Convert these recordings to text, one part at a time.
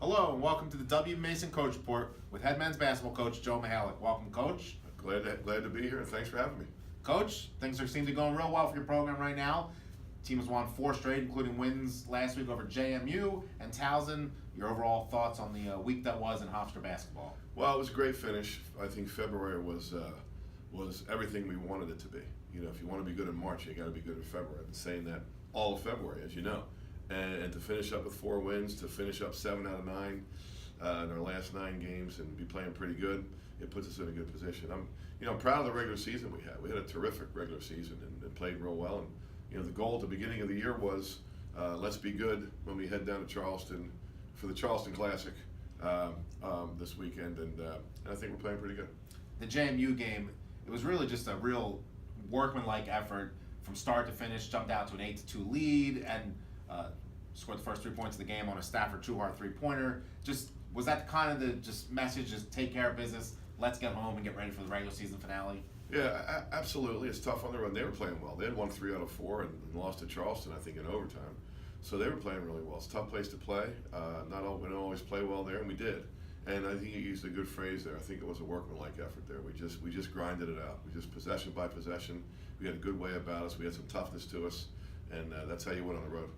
Hello and welcome to the W. Mason Coach Report with head men's basketball coach Joe Mihalich. Welcome, Coach. Glad to be here, and thanks for having me. Coach, things seem to be going real well for your program right now. Team has won 4 straight, including wins last week over JMU and Towson. Your overall thoughts on the week that was in Hofstra basketball? Well, it was a great finish. I think February was everything we wanted it to be. You know, if you want to be good in March, you got to be good in February. I've been saying that all of February, as you know. And to finish up with 4 wins, to finish up 7 out of 9 in our last 9 games, and be playing pretty good, it puts us in a good position. I'm proud of the regular season we had. We had a terrific regular season and played real well. And the goal at the beginning of the year was let's be good when we head down to Charleston for the Charleston Classic this weekend, and I think we're playing pretty good. The JMU game, it was really just a real workmanlike effort from start to finish. Jumped out to an 8-2 lead and scored the first 3 points of the game on a Stafford Trueheart 3-pointer. Was that kind of the message? Just take care of business. Let's get home and get ready for the regular season finale. Yeah, absolutely. It's tough on the road. They were playing well. They had won 3 out of 4 and lost to Charleston, I think, in overtime. So they were playing really well. It's a tough place to play. We don't always play well there, and we did. And I think you used a good phrase there. I think it was a workmanlike effort there. We just grinded it out. We just possession by possession. We had a good way about us. We had some toughness to us, and that's how you win on the road.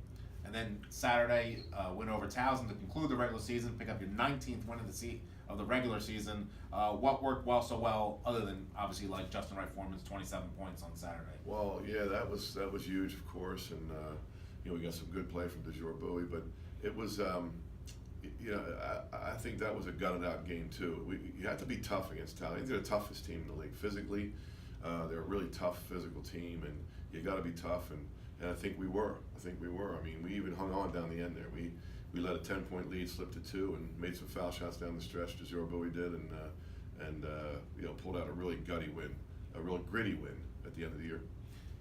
And then Saturday, win over Towson to conclude the regular season, pick up your 19th win of the regular season. What worked so well, other than obviously like Justin Wright Foreman's 27 points on Saturday? Well, yeah, that was huge, of course, and we got some good play from DeJour Bowie, but it was. I think that was a gutted out game too. You have to be tough against Towson. I think they're the toughest team in the league physically. They're a really tough physical team, and you got to be tough. And I think we were. I mean, we even hung on down the end there. We let a 10-point lead slip to 2 and made some foul shots down the stretch. DeJour Bowie did, and pulled out a really gutty win, a real gritty win at the end of the year.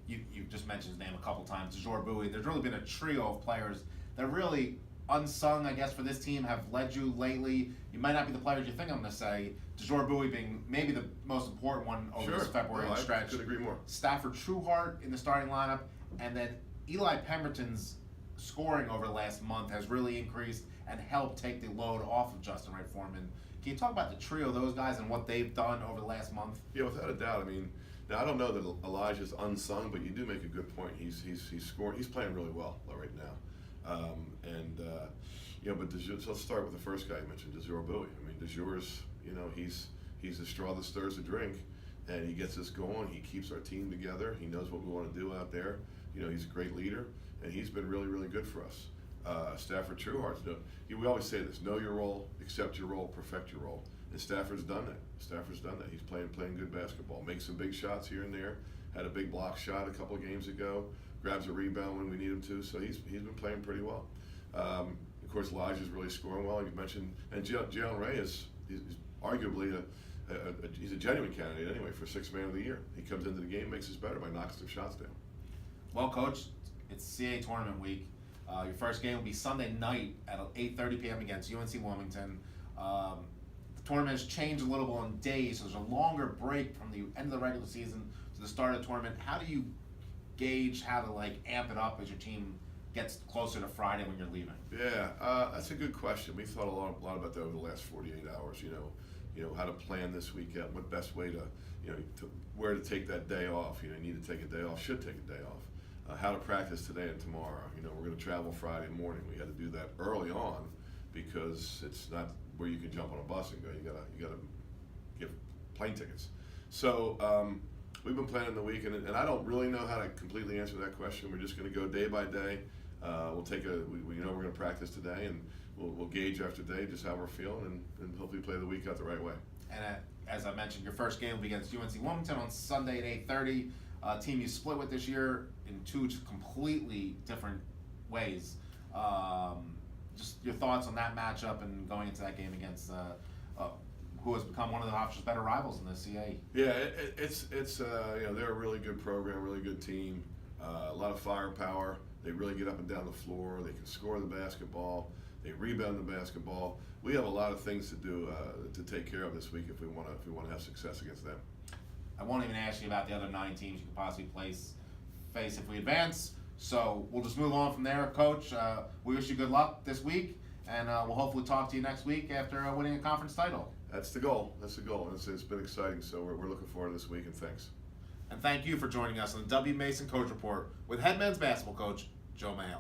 You just mentioned his name a couple times, DeJour Bowie. There's really been a trio of players that really unsung, I guess, for this team, have led you lately. You might not be the players you think I'm going to say. DeJour Bowie being maybe the most important one over this February stretch. I could agree more. Stafford Trueheart in the starting lineup, and then Eli Pemberton's scoring over the last month has really increased and helped take the load off of Justin Wright Foreman. Can you talk about the trio of those guys and what they've done over the last month? Yeah, without a doubt. I mean, now I don't know that Elijah's unsung, but you do make a good point. He's scoring. He's playing really well right now. But so let's start with the first guy you mentioned, DeJour Bowie. I mean, DeJour's, he's the straw that stirs the drink, and he gets us going. He keeps our team together. He knows what we want to do out there. He's a great leader, and he's been really, really good for us. Stafford Trueheart, we always say this: know your role, accept your role, perfect your role. And Stafford's done that. He's playing good basketball, makes some big shots here and there. Had a big block shot a couple of games ago. Grabs a rebound when we need him to. So he's been playing pretty well. Of course, Elijah's really scoring well. You mentioned, and Jalen Ray is arguably he's a genuine candidate anyway for 6th man of the year. He comes into the game, makes us better by knocking some shots down. Well, Coach, it's CAA tournament week. Your first game will be Sunday night at 8:30 p.m. against UNC Wilmington. The tournament has changed a little bit on days, so there's a longer break from the end of the regular season to the start of the tournament. How do you gauge how to amp it up as your team gets closer to Friday when you're leaving? Yeah, that's a good question. We thought a lot about that over the last 48 hours. How to plan this weekend, what best way to where to take that day off. You need to take a day off, should take a day off. How to practice today and tomorrow. We're going to travel Friday morning. We had to do that early on because it's not where you can jump on a bus and go. You gotta get plane tickets. So we've been planning the week, and I don't really know how to completely answer that question. We're just going to go day by day. We know we're going to practice today, and we'll gauge after day just how we're feeling, and hopefully play the week out the right way. And as I mentioned, your first game will be against UNC Wilmington on Sunday at 8:30. Team you split with this year in 2 just completely different ways. Just your thoughts on that matchup and going into that game against who has become one of the Hofstra's better rivals in the CAA. Yeah, it's they're a really good program, really good team, a lot of firepower. They really get up and down the floor. They can score the basketball. They rebound the basketball. We have a lot of things to do to take care of this week if we want to have success against them. I won't even ask you about the other 9 teams you could possibly face if we advance. So we'll just move on from there, Coach. We wish you good luck this week, and we'll hopefully talk to you next week after winning a conference title. That's the goal. That's the goal. It's been exciting. So we're looking forward to this week, and thanks. And thank you for joining us on the W. Mason Coach Report with head men's basketball coach Joe Mihalich.